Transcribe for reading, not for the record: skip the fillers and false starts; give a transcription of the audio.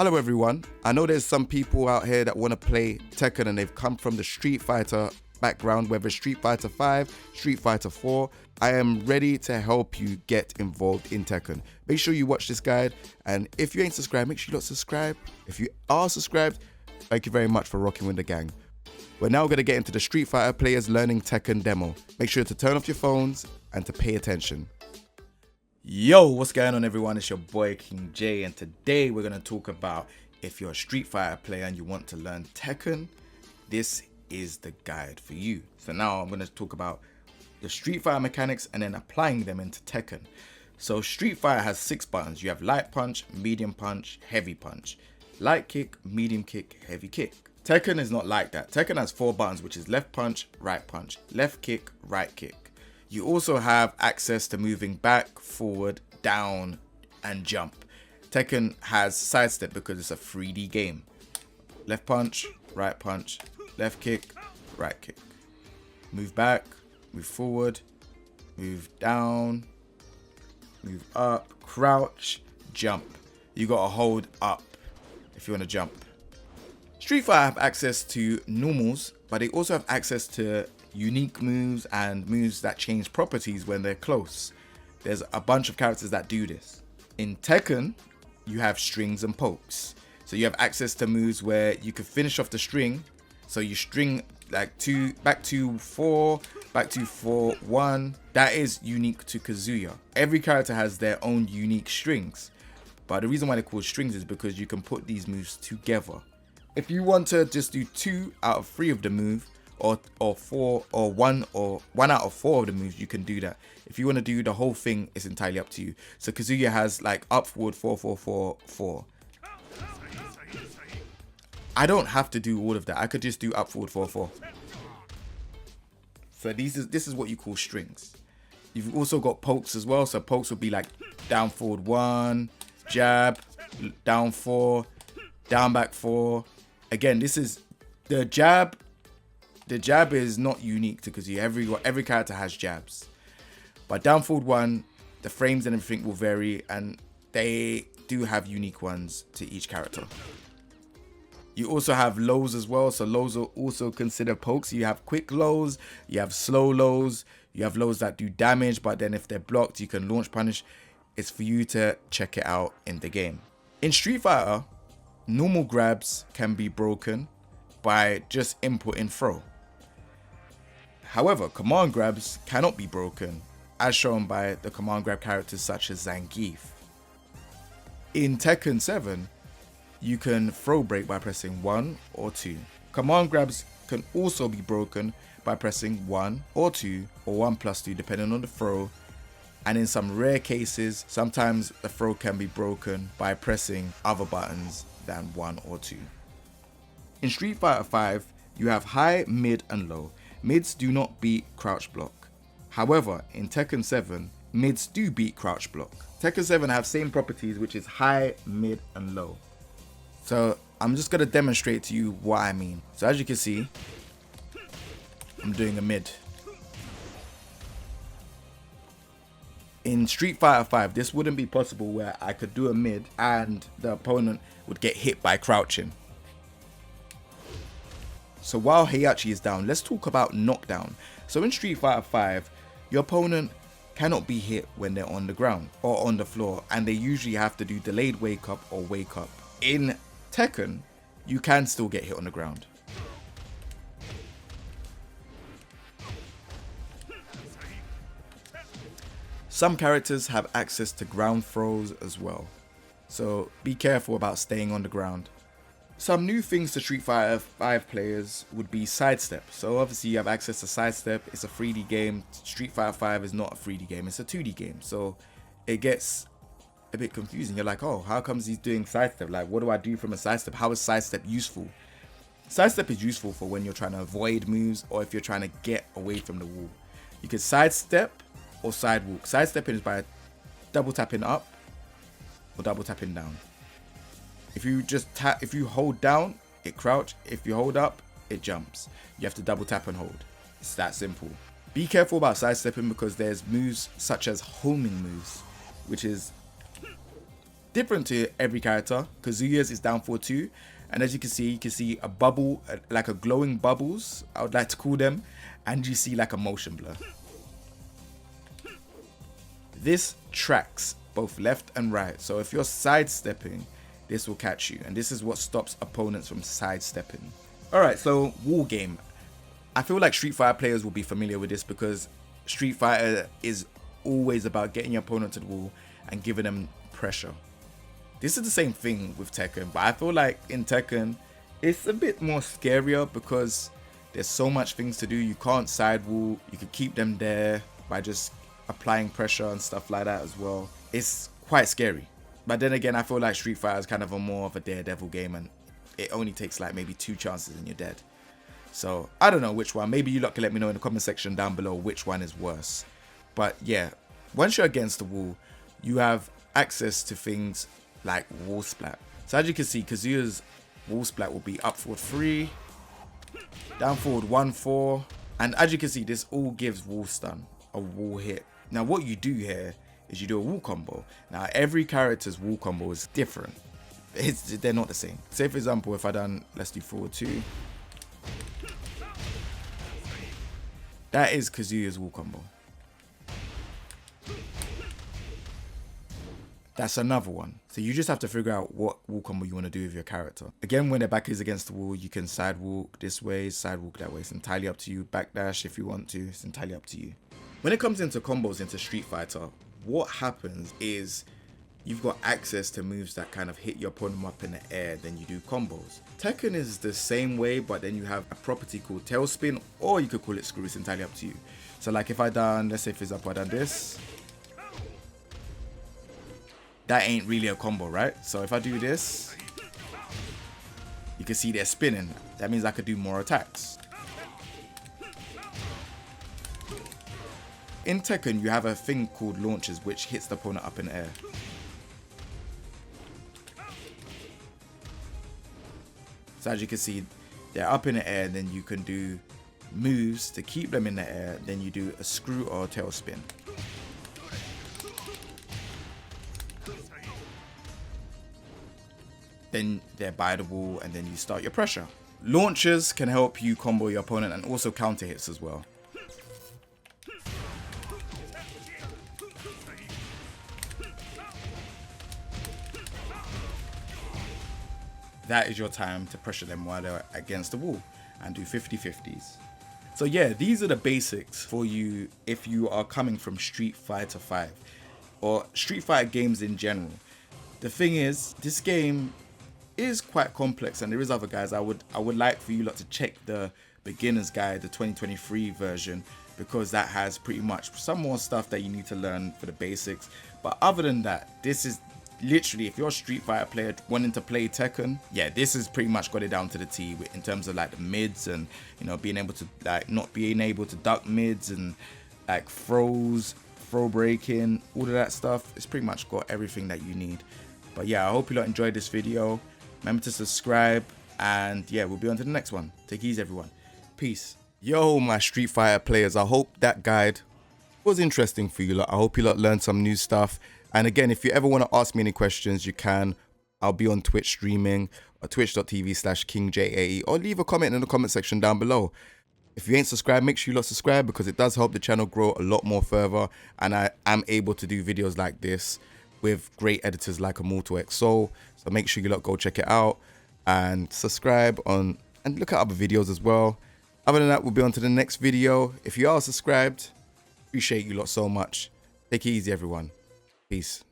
Hello everyone, I know there's some people out here that want to play Tekken and they've come from the Street Fighter background, whether Street Fighter 5, Street Fighter 4. I am ready to help you get involved in Tekken. Make sure you watch this guide, and if you ain't subscribed, make sure you subscribe. If you are subscribed, thank you very much for rocking with the gang. We're now going to get into the Street Fighter players learning Tekken demo. Make sure to turn off your phones and to pay attention. Yo, what's going on everyone? It's your boy King Jae, and today we're going to talk about if you're a Street Fighter player and you want to learn Tekken, this is the guide for you. So now I'm going to talk about the Street Fighter mechanics and then applying them into Tekken. So Street Fighter has 6 buttons. You have light punch, medium punch, heavy punch, light kick, medium kick, heavy kick. Tekken is not like that. Tekken has 4 buttons, which is left punch, left kick, right kick. You also have access to moving back, forward, down, and jump. Tekken has sidestep because it's a 3D game. Left punch, left kick, right kick. Move back, move forward, move down, move up, crouch, jump. You gotta hold up if you wanna jump. Street Fighter have access to normals, but they also have access to unique moves and moves that change properties when they're close. There's a bunch of characters that do this. In Tekken, you have strings and pokes. So you have access to moves where you can finish off the string. So you string like back to 4, back to 4, 1. That is unique to Kazuya. Every character has their own unique strings. But the reason why they're called strings is because you can put these moves together. If you want to just do 2 out of 3 of the move, or 4 or 1 out of 4 of the moves, you can do that. If you want to do the whole thing, it's entirely up to you. So Kazuya has like up, forward, 4, 4, 4, 4. I don't have to do all of that. I could just do up, forward, 4, 4. So this is what you call strings. You've also got pokes as well. So pokes would be like down, forward 1, jab, down 4, down, back 4. Again, this is the jab. The jab is not unique to Kazuya. Every character has jabs. But down forward 1, the frames and everything will vary, and they do have unique ones to each character. You also have lows as well. So lows are also considered pokes. You have quick lows, you have slow lows, you have lows that do damage, but then if they're blocked, you can launch punish. It's for you to check it out in the game. In Street Fighter, normal grabs can be broken by just inputting throw. However, command grabs cannot be broken, as shown by the command grab characters such as Zangief. In Tekken 7, you can throw break by pressing 1 or 2. Command grabs can also be broken by pressing 1 or 2 or 1 plus 2 depending on the throw. And in some rare cases, sometimes the throw can be broken by pressing other buttons than 1 or 2. In Street Fighter 5, you have high, mid, and low. Mids do not beat crouch block. However, in Tekken 7, mids do beat crouch block. Tekken 7 have same properties, which is high, mid, and low. So I'm just going to demonstrate to you what I mean. So as you can see, I'm doing a mid. In Street Fighter 5, this wouldn't be possible where I could do a mid and the opponent would get hit by crouching. So while Heihachi is down, let's talk about knockdown. So in Street Fighter 5, your opponent cannot be hit when they're on the ground or on the floor, and they usually have to do delayed wake up or wake up. In Tekken, you can still get hit on the ground. Some characters have access to ground throws as well, so be careful about staying on the ground. Some new things to Street Fighter 5 players would be sidestep. So obviously you have access to sidestep. It's a 3D game. Street Fighter 5 is not a 3D game, it's a 2D game. So it gets a bit confusing. You're like, oh, how comes he's doing sidestep? Like, what do I do from a sidestep? How is sidestep useful? Sidestep is useful for when you're trying to avoid moves or if you're trying to get away from the wall. You can sidestep or sidewalk. Sidestepping is by double tapping up or double tapping down. If you just tap, if you hold down, it crouch. If you hold up, it jumps. You have to double tap and hold. It's that simple. Be careful about sidestepping because there's moves such as homing moves, which is different to every character. Kazuya's is down forward 2, and as you can see a bubble, like a glowing bubbles, I would like to call them, and you see like a motion blur. This tracks both left and right, so if you're sidestepping, this will catch you, and this is what stops opponents from sidestepping. Alright, so wall game. I feel like Street Fighter players will be familiar with this because Street Fighter is always about getting your opponent to the wall and giving them pressure. This is the same thing with Tekken, but I feel like in Tekken, it's a bit more scarier because there's so much things to do. You can't sidewall, you can keep them there by just applying pressure and stuff like that as well. It's quite scary. But then again, I feel like Street Fighter is kind of more of a daredevil game, and it only takes like maybe 2 chances and you're dead. So I don't know which one. Maybe you lot can let me know in the comment section down below which one is worse. But yeah, once you're against the wall, you have access to things like wall splat. So as you can see, Kazuya's wall splat will be up forward 3, down forward 1, 4, and as you can see, this all gives wall stun, a wall hit. Now what you do here is you do a wall combo. Now every character's wall combo is different. They're not the same. Say for example, if I done, let's do forward 2. That is Kazuya's wall combo. That's another one. So you just have to figure out what wall combo you want to do with your character. Again, when their back is against the wall, you can side walk this way, side walk that way. It's entirely up to you. Backdash if you want to. It's entirely up to you. When it comes into combos into Street Fighter, what happens is you've got access to moves that kind of hit your opponent up in the air, then you do combos. Tekken is the same way, but then you have a property called tailspin, or you could call it screw. It's entirely up to you. So like if I done, let's say for example I done this, that ain't really a combo, right? So if I do this, you can see they're spinning. That means I could do more attacks. In Tekken, you have a thing called launches, which hits the opponent up in the air. So as you can see, they're up in the air, then you can do moves to keep them in the air, then you do a screw or a tailspin. Then they're by the wall, and then you start your pressure. Launchers can help you combo your opponent and also counter hits as well. That is your time to pressure them while they're against the wall and do 50-50s. So yeah, these are the basics for you if you are coming from Street Fighter 5 or Street Fighter games in general. The thing is, this game is quite complex, and there is other guys. I would like for you lot to check the beginner's guide, the 2023 version, because that has pretty much some more stuff that you need to learn for the basics. But other than that, this is literally, if you're a Street Fighter player wanting to play Tekken, yeah, this has pretty much got it down to the T in terms of like the mids, and you know, being able to like not being able to duck mids and like throws, throw breaking, all of that stuff. It's pretty much got everything that you need. But yeah, I hope you lot enjoyed this video. Remember to subscribe, and yeah, we'll be on to the next one. Take it easy, everyone. Peace. Yo, my Street Fighter players, I hope that guide was interesting for you lot. I hope you lot learned some new stuff. And again, if you ever want to ask me any questions, you can. I'll be on Twitch streaming, or twitch.tv/King Jae, or leave a comment in the comment section down below. If you ain't subscribed, make sure you lot subscribe, because it does help the channel grow a lot more further, and I am able to do videos like this with great editors like ImortalXSoul. So make sure you lot go check it out and subscribe on, and look at other videos as well. Other than that, we'll be on to the next video. If you are subscribed, appreciate you lot so much. Take it easy, everyone. Peace.